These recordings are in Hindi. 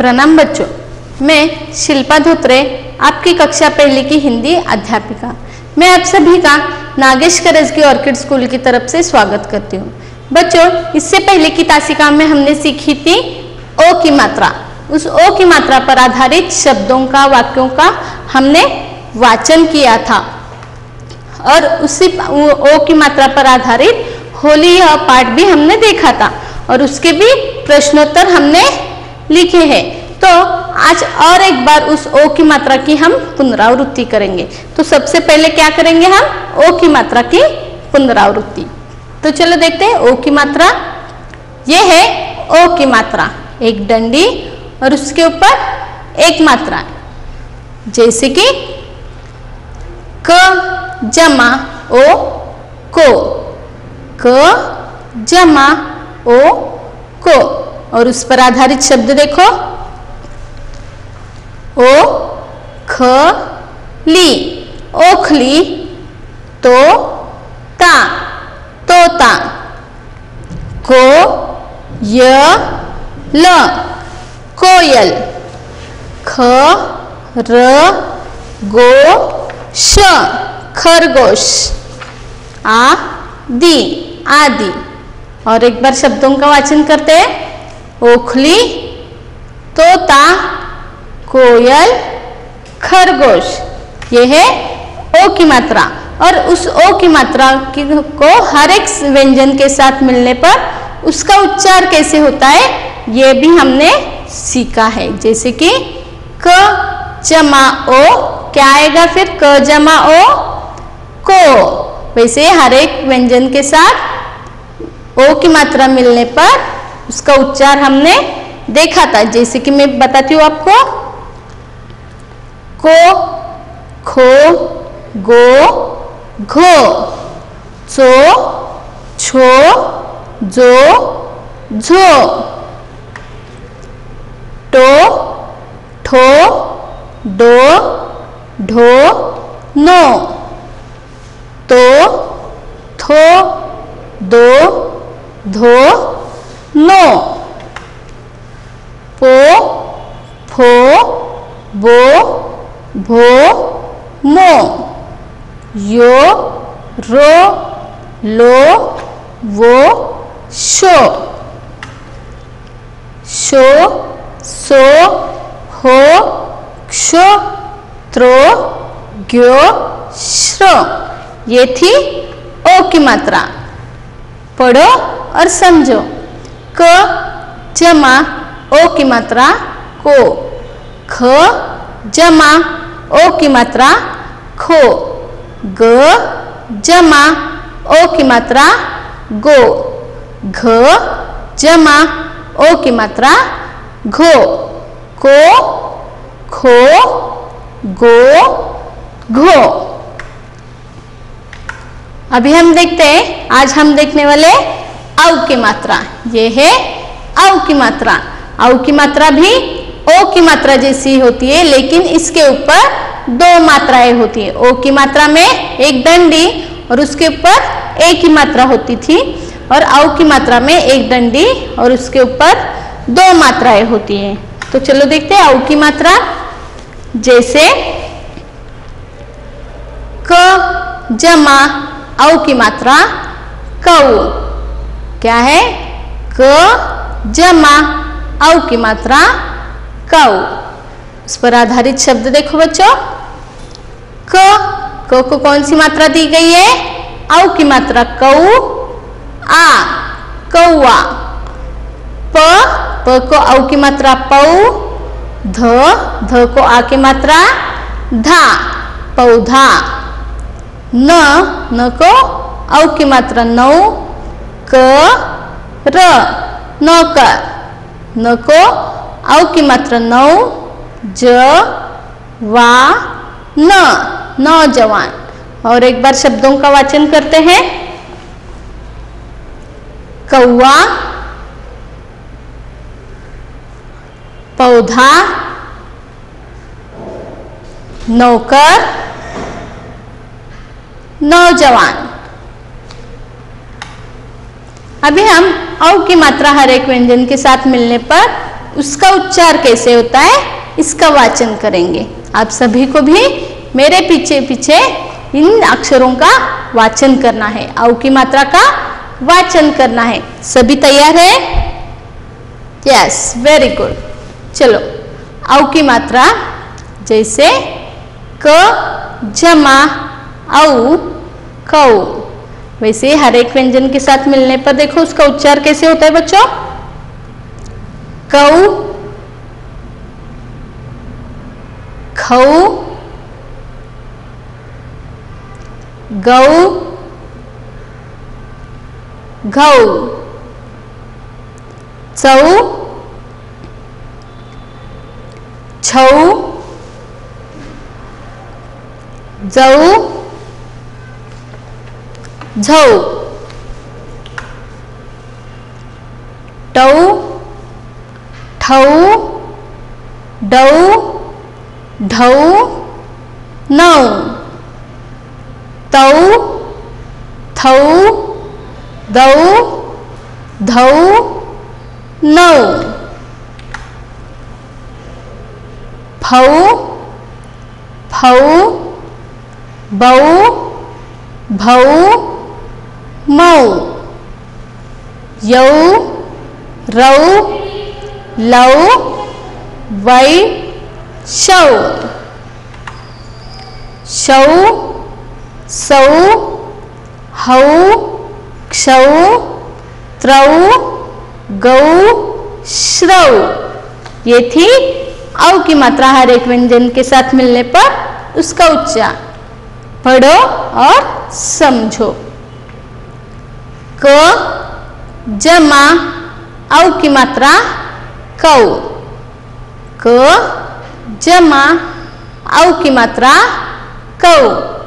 प्रणाम बच्चों, मैं शिल्पा धोत्रे आपकी कक्षा पहली की हिंदी अध्यापिका। मैं आप सभी का नागेश करजगी ऑर्किड स्कूल की तरफ से स्वागत करती हूँ। बच्चों, इससे पहले की तासिका में हमने सीखी थी ओ की मात्रा। उस ओ की मात्रा पर आधारित शब्दों का, वाक्यों का हमने वाचन किया था और उसी ओ की मात्रा पर आधारित होली यह पाठ भी हमने देखा था और उसके भी प्रश्नोत्तर हमने लिखे हैं। तो आज और एक बार उस ओ की मात्रा की हम पुनरावृत्ति करेंगे। तो सबसे पहले क्या करेंगे, हम ओ की मात्रा की पुनरावृत्ति। तो चलो देखते हैं ओ की मात्रा। ये है ओ की मात्रा, एक डंडी और उसके ऊपर एक मात्रा, जैसे कि क जमा ओ को, क जमा ओ को। और उस पर आधारित शब्द देखो, ओ ख ली, ओखली, तो ता, तोता, को य ल, कोयल, ख र गो श, खरगोश, आदि, आदि। और एक बार शब्दों का वाचन करते हैं, ओखली, तोता, कोयल, खरगोश। ये है ओ की मात्रा। और उस ओ की मात्रा को हर एक व्यंजन के साथ मिलने पर उसका उच्चार कैसे होता है ये भी हमने सीखा है। जैसे कि क जमा ओ, क्या आएगा फिर, क जमा ओ को। वैसे हर एक व्यंजन के साथ ओ की मात्रा मिलने पर उसका उच्चार हमने देखा था। जैसे कि मैं बताती हूँ आपको, को, खो, गो, घो, चो, छो, जो, झो, टो, ठो, डो, ढो, नो, तो, थो, दो, धो, नो, पो, फो, बो, भो, मो, यो, रो, लो, वो, शो, शो, सो, हो, क्षो, त्रो, ग्यो, श्रो। ये थी ओ की मात्रा। पढ़ो और समझो। क जमा ओ की मात्रा को, ख जमा ओ की मात्रा खो, ग जमा ओ की मात्रा गो, घ जमा ओ की मात्रा घो, को, खो, गो, घो। अभी हम देखते हैं, आज हम देखने वाले औ की मात्रा। ये है औ की मात्रा। औ की मात्रा भी ओ की मात्रा जैसी होती है, लेकिन इसके ऊपर दो मात्राएं होती है। ओ की मात्रा में एक डंडी और उसके ऊपर एक ही मात्रा होती थी, और औ की मात्रा में एक डंडी और उसके ऊपर दो मात्राएं होती है। तो चलो देखते हैं औ की मात्रा। जैसे क जमा औ की मात्रा कऊ, क्या है, क जमा औ की मात्रा कऊ। उस पर आधारित शब्द देखो बच्चों, क को कौन सी मात्रा दी गई है, औ की मात्रा कऊ, आ, कौआ। प को औ की मात्रा पऊ, ध को आ की मात्रा धा, पौधा। न को औ की मात्रा नौ, क र नौकर, न को औ की मात्रा नौ, ज वा न, नौजवान। और एक बार शब्दों का वाचन करते हैं, कौआ, पौधा, नौकर, नौजवान। अभी हम औ की मात्रा हर एक व्यंजन के साथ मिलने पर उसका उच्चार कैसे होता है इसका वाचन करेंगे। आप सभी को भी मेरे पीछे पीछे इन अक्षरों का वाचन करना है, औ की मात्रा का वाचन करना है। सभी तैयार है? Yes, very good. चलो, औ की मात्रा जैसे क जमा औ कौ, वैसे हर एक व्यंजन के साथ मिलने पर देखो उसका उच्चार कैसे होता है बच्चों। कौ, खौ, गौ, घौ, चौ, छौ, जौ, झौ, टौ, ठौ, डौ, ढौ, नौ, तौ, थौ, दौ, धौ, नौ, फौ, फौ, बौ, भौ, मौ, यौ, रौ, लौ, वै, शौ, शौ, सौ, हौ, क्षौ, त्रौ, गौ, श्रौ। ये थी औ की मात्रा हर एक व्यंजन के साथ मिलने पर उसका उच्चार। पढ़ो और समझो। क जमा औ की मात्रा कौ, क जमा औ की मात्रा कौ।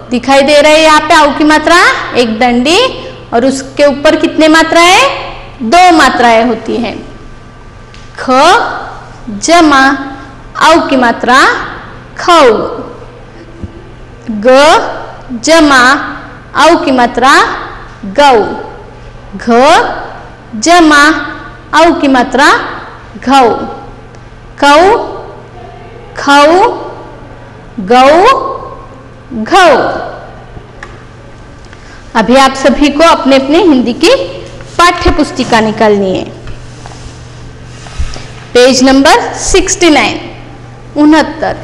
दिखाई दे रहा है यहाँ पे औ की मात्रा एक डंडी और उसके ऊपर कितने मात्राएं? 2 मात्राएं होती हैं। ख जमा औ की मात्रा खौ, ग जमा औ की मात्रा गौ, घ जमा औ की मात्रा घौ, कौ, खौ, गौ, घौ। अभी आप सभी को अपने अपने हिंदी की पाठ्य पुस्तिका निकालनी है। पेज नंबर 69, 69,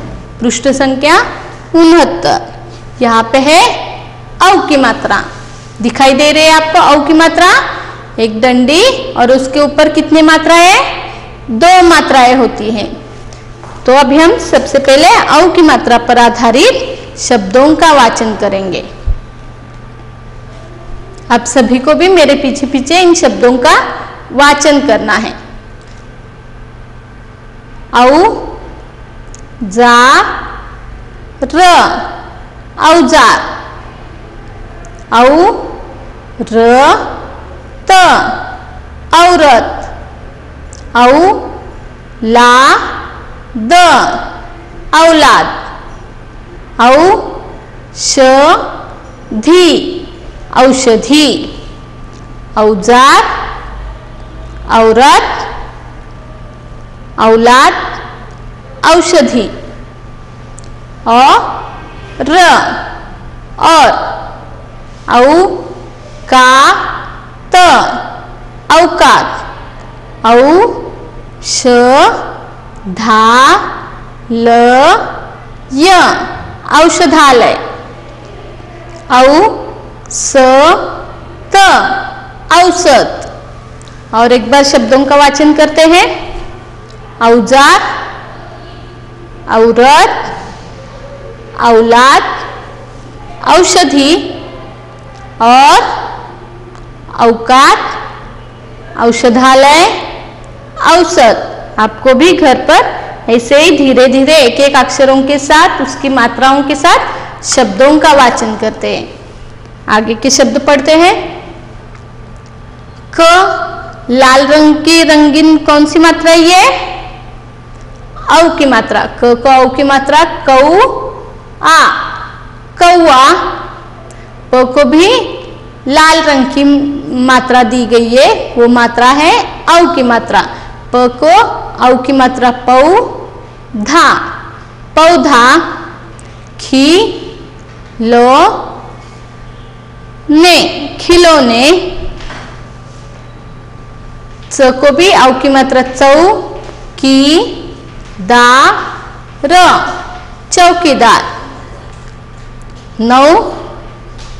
पृष्ठ संख्या 69। यहाँ पे है औ की मात्रा। दिखाई दे रही है आपको औ की मात्रा? एक डंडी और उसके ऊपर कितनी मात्राएं? 2 मात्राएं होती हैं। तो अभी हम सबसे पहले औ की मात्रा पर आधारित शब्दों का वाचन करेंगे। आप सभी को भी मेरे पीछे पीछे इन शब्दों का वाचन करना है। औ जा र, औजार, औ र त, औरत, औ ला द, औलाद, औ श धी, औषधि, औजार, औरत, औलाद, औषधि, र और, औ का त, औकात, औ श धा ल य, औषधालय, औ स त, औसत। और एक बार शब्दों का वाचन करते हैं। औजार, औरत, औलाद, औषधि और औकात, औषधालय, औसत। आपको भी घर पर ऐसे ही धीरे धीरे एक एक अक्षरों के साथ उसकी मात्राओं के साथ शब्दों का वाचन करते हैं। आगे के शब्द पढ़ते हैं। क, लाल रंग की रंगीन कौन सी मात्रा है ये? औ की मात्रा। क को औ की मात्रा कौ आ, कौआ। प को भी लाल रंग की मात्रा दी गई है, वो मात्रा है औ की मात्रा। प प को औ की मात्रा पौ धा, पौधा। खी लो ने, खिलौने। च को भी औ की मात्रा चौ की दा र, चौकीदार। नौ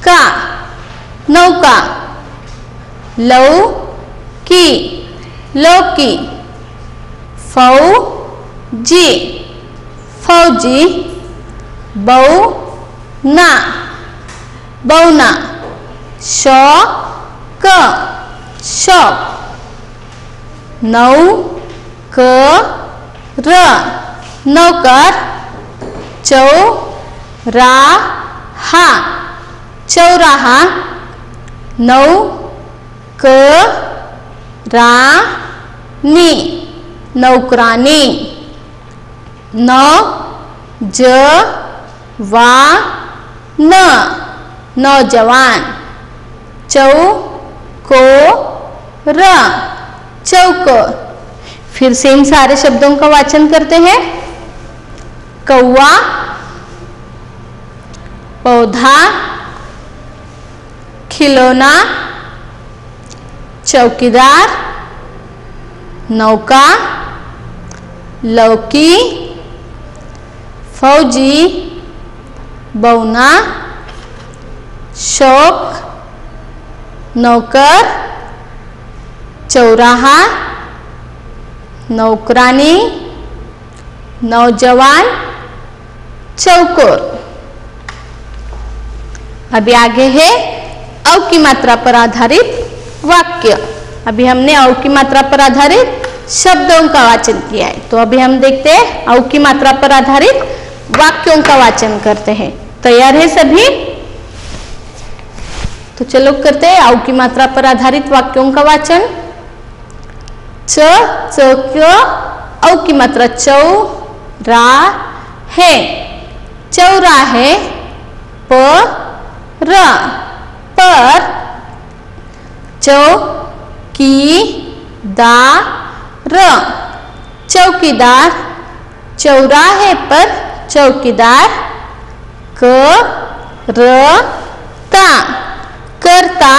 का, नौका। लौ की, लौकी। फौ जी, फौजी। बौ ना, बौना। शौ क, शौक। नौ क र, नौकर। चौ रा हा, चौराहा। नौ क रा नी, नौकरानी। नौ ज वा न, नौजवान। चौ को र, चौकोर। फिर से इन सारे शब्दों का वाचन करते हैं। कौवा, पौधा, खिलौना, चौकीदार, नौका, लौकी, फौजी, बौना, शौक, नौकर, चौराहा, नौकरानी, नौजवान, चौकोर। अभी आगे है औ की मात्रा पर आधारित वाक्य। अभी हमने औ की मात्रा पर आधारित शब्दों का वाचन किया है, तो अभी हम देखते हैं औ की मात्रा पर आधारित वाक्यों का वाचन करते हैं। तैयार है सभी? तो चलो करते हैं औ की मात्रा पर आधारित वाक्यों का वाचन। च क औ की मात्रा चौ रा है, चौराहे। प र, पर। चौ की दा र, चौकीदार, चौराहे पर चौकीदार। क र ता, करता।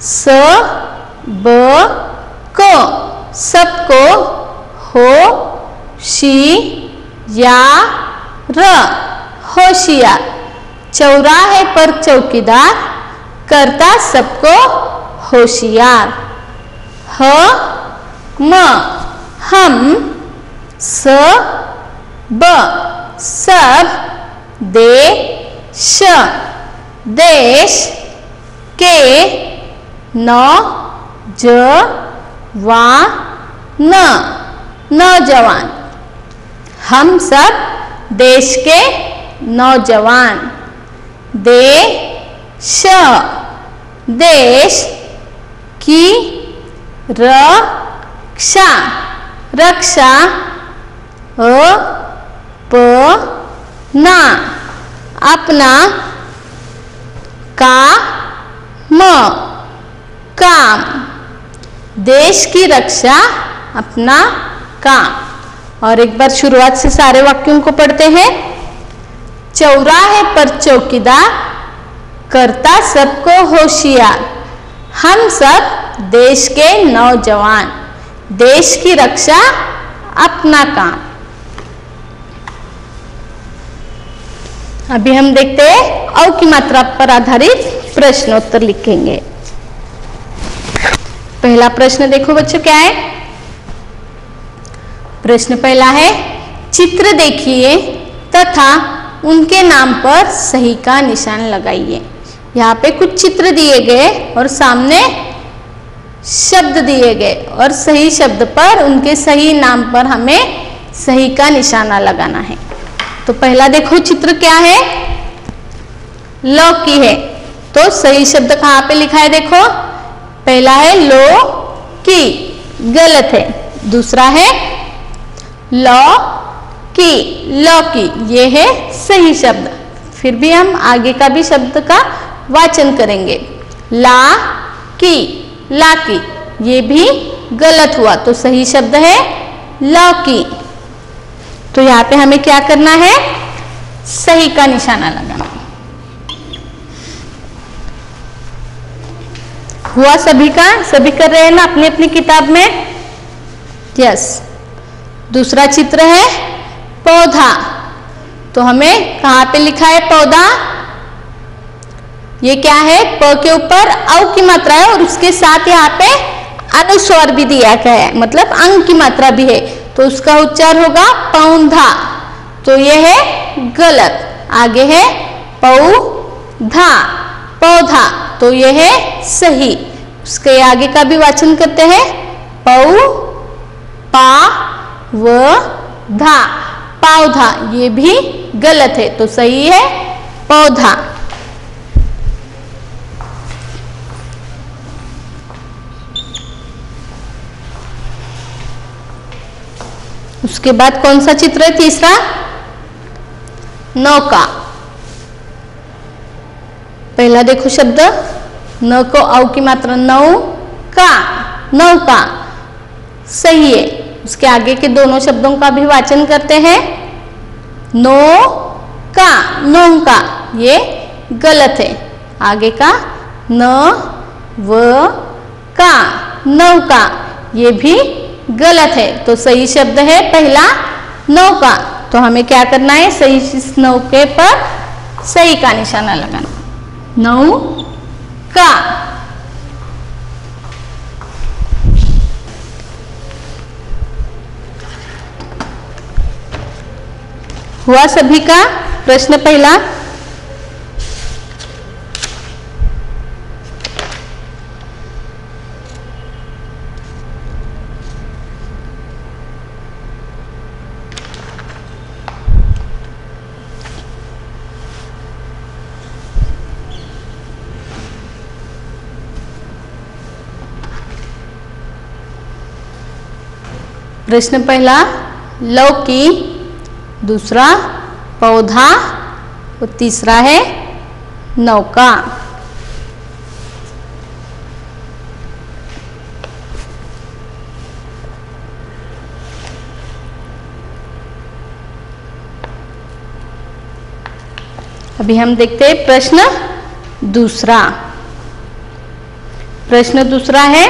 स ब को, सबको। हो शी या र, होशियार। चौराहे पर चौकीदार, करता सबको होशियार। ह म, हम। स ब, सब। दे श, देश। के नौ ज वा न, नौजवान। हम सब देश के नौजवान। दे श, देश। की रक्षा, रक्षा। अ प ना, अपना। का म, काम। देश की रक्षा, अपना काम। और एक बार शुरुआत से सारे वाक्यों को पढ़ते हैं। चौराहे पर चौकीदार, करता सबको होशियार। हम सब देश के नौजवान। देश की रक्षा, अपना काम। अभी हम देखते हैं औ की मात्रा पर आधारित प्रश्नोत्तर लिखेंगे। पहला प्रश्न देखो बच्चों क्या है। प्रश्न पहला है, चित्र देखिए तथा उनके नाम पर सही का निशान लगाइए। यहाँ पे कुछ चित्र दिए गए और सामने शब्द दिए गए और सही शब्द पर उनके सही नाम पर हमें सही का निशाना लगाना है। तो पहला देखो चित्र क्या है, लौकी है। तो सही शब्द कहाँ पे लिखा है देखो, पहला है लो की, गलत है। दूसरा है लौ की, लौकी, ये है सही शब्द। फिर भी हम आगे का भी शब्द का वाचन करेंगे। ला की, लाकी, ये भी गलत हुआ, तो सही शब्द है लौकी। तो यहाँ पे हमें क्या करना है, सही का निशाना लगाना। हुआ सभी का, सभी कर रहे हैं ना अपनी अपनी किताब में? यस। दूसरा चित्र है पौधा। तो हमें कहाँ पे लिखा है पौधा? ये क्या है, प के ऊपर औ की मात्रा है और उसके साथ यहाँ पे अनुस्वर भी दिया गया है, मतलब अंग की मात्रा भी है, तो उसका उच्चार होगा पौधा। तो ये है गलत। आगे है पौधा, पौधा, तो ये है सही। उसके आगे का भी वाचन करते हैं पौ पा व धा, पौधा, ये भी गलत है, तो सही है पौधा। उसके बाद कौन सा चित्र है तीसरा? नौका। पहला देखो शब्द न को औ की मात्रा नौ का, नौका, सही है। उसके आगे के दोनों शब्दों का भी वाचन करते हैं नो का, नौका, ये गलत है। आगे का न व का, नौका, ये भी गलत है, तो सही शब्द है पहला नौका। तो हमें क्या करना है, सही इस नौके पर सही का निशाना लगाना, नौका। हुआ सभी का? प्रश्न पहला, प्रश्न पहला लौकी, दूसरा पौधा और तीसरा है नौका। अभी हम देखते हैं प्रश्न दूसरा। प्रश्न दूसरा है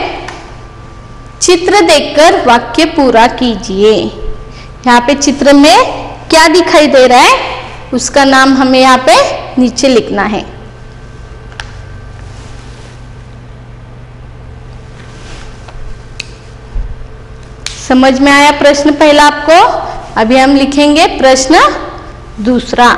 चित्र देखकर वाक्य पूरा कीजिए। यहाँ पे चित्र में क्या दिखाई दे रहा है उसका नाम हमें यहाँ पे नीचे लिखना है। समझ में आया प्रश्न पहला आपको? अभी हम लिखेंगे प्रश्न दूसरा।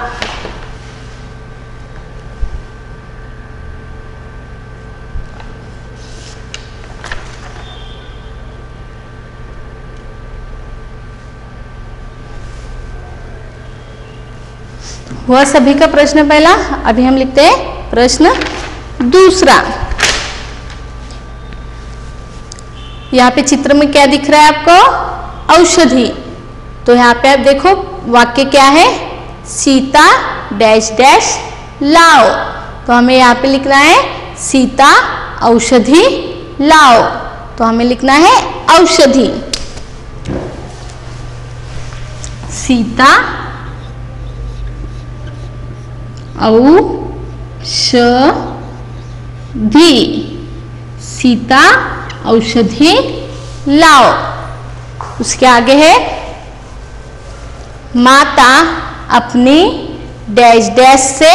हुआ सभी का प्रश्न पहला। अभी हम लिखते हैं प्रश्न दूसरा। यहाँ पे चित्र में क्या दिख रहा है आपको? औषधि। तो यहाँ पे आप देखो वाक्य क्या है, सीता डैश डैश लाओ। तो हमें यहाँ पे लिखना है सीता औषधि लाओ। तो हमें लिखना है औषधि। सीता औषधि, सीता औषधि लाओ। उसके आगे है माता अपनी डैश डैश से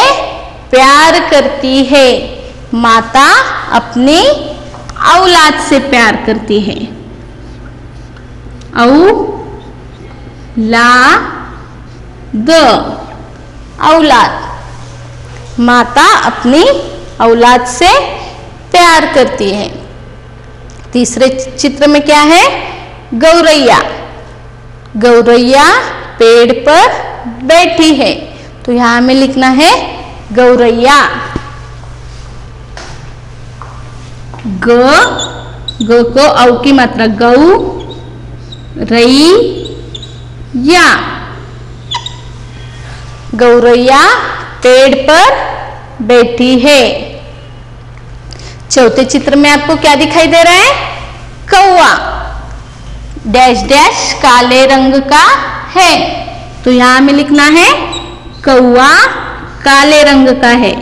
प्यार करती है। माता अपनी औलाद से प्यार करती है। औलाद, माता अपनी औलाद से प्यार करती है। तीसरे चित्र में क्या है? गौरैया। गौरैया पेड़ पर बैठी है। तो यहां हमें लिखना है गौरैया। ग को औ की मात्रा गौ रई या। गौरैया पेड़ पर बैठी है। चौथे चित्र में आपको क्या दिखाई दे रहा है? कौवा। डैश डैश काले रंग का है। तो यहां हमें लिखना है कौवा काले रंग का है।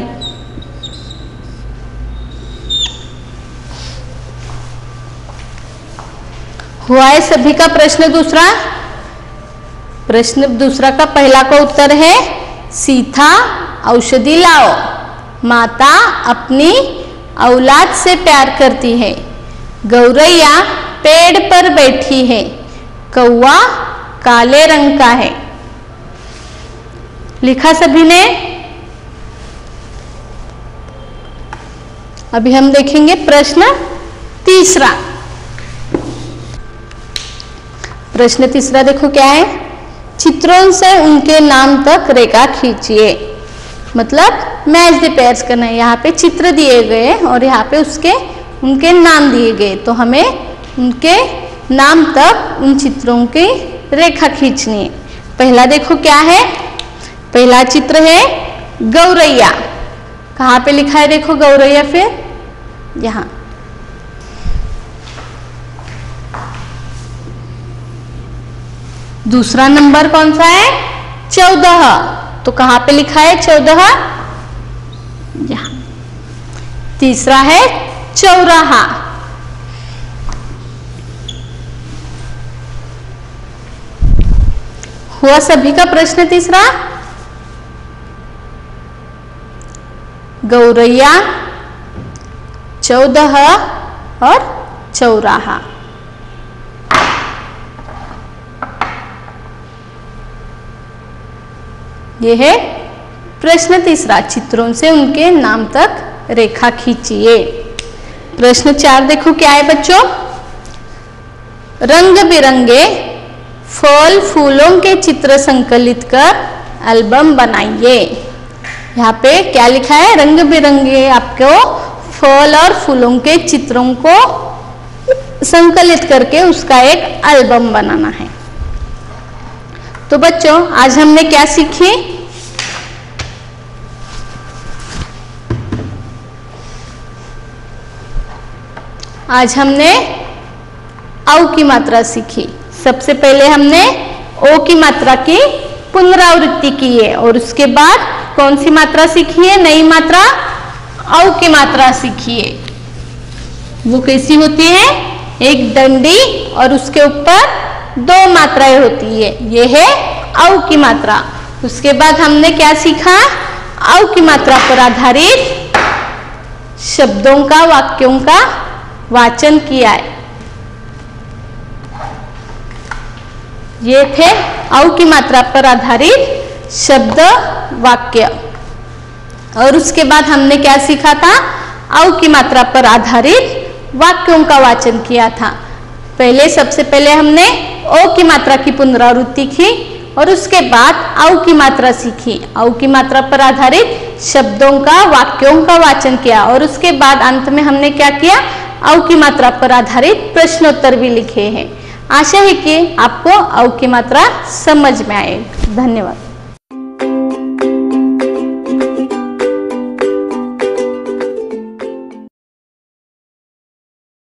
हुआ है सभी का प्रश्न दूसरा। प्रश्न दूसरा का पहला का उत्तर है सीता औषधि लाओ। माता अपनी औलाद से प्यार करती है। गौरैया पेड़ पर बैठी है। कौवा काले रंग का है। लिखा सभी ने। अभी हम देखेंगे प्रश्न तीसरा। प्रश्न तीसरा देखो क्या है। चित्रों से उनके नाम तक रेखा खींचिए। मतलब मैच द पेयर्स करना है। यहाँ पे चित्र दिए गए और यहाँ पे उनके नाम दिए गए, तो हमें उनके नाम तक उन चित्रों की रेखा खींचनी है। पहला देखो क्या है। पहला चित्र है गौरैया। कहाँ पे लिखा है देखो गौरैया, फिर यहाँ। दूसरा नंबर कौन सा है 14। तो कहाँ पे लिखा है 14, यहाँ। तीसरा है चौराहा। हुआ सभी का प्रश्न तीसरा। गौरैया, 14 और चौराहा। यह है प्रश्न तीसरा। चित्रों से उनके नाम तक रेखा खींचिए। प्रश्न 4 देखो क्या है बच्चों। रंग बिरंगे फल फूलों के चित्र संकलित कर एल्बम बनाइए। यहाँ पे क्या लिखा है, रंग बिरंगे आपको फल और फूलों के चित्रों को संकलित करके उसका एक एल्बम बनाना है। तो बच्चों आज हमने क्या सीखी। आज हमने औ की मात्रा सीखी। सबसे पहले हमने ओ की मात्रा की पुनरावृत्ति की है और उसके बाद कौन सी मात्रा सीखी है, नई मात्रा औ की मात्रा सीखी है। वो कैसी होती है, एक डंडी और उसके ऊपर 2 मात्राएं होती है। ये है औ की मात्रा। उसके बाद हमने क्या सीखा, औ की मात्रा पर आधारित शब्दों का, वाक्यों का वाचन किया है। ये थे औ की मात्रा पर आधारित शब्द वाक्य। और उसके बाद हमने क्या सीखा था, औ की मात्रा पर आधारित वाक्यों का वाचन किया था। सबसे पहले हमने ओ की मात्रा की पुनरावृत्ति की और उसके बाद औ की मात्रा सीखी। औ की मात्रा पर आधारित शब्दों का, वाक्यों का वाचन किया और उसके बाद अंत में हमने क्या किया, औ की मात्रा पर आधारित प्रश्नोत्तर भी लिखे हैं। आशा है कि आपको औ की मात्रा समझ में आए। धन्यवाद।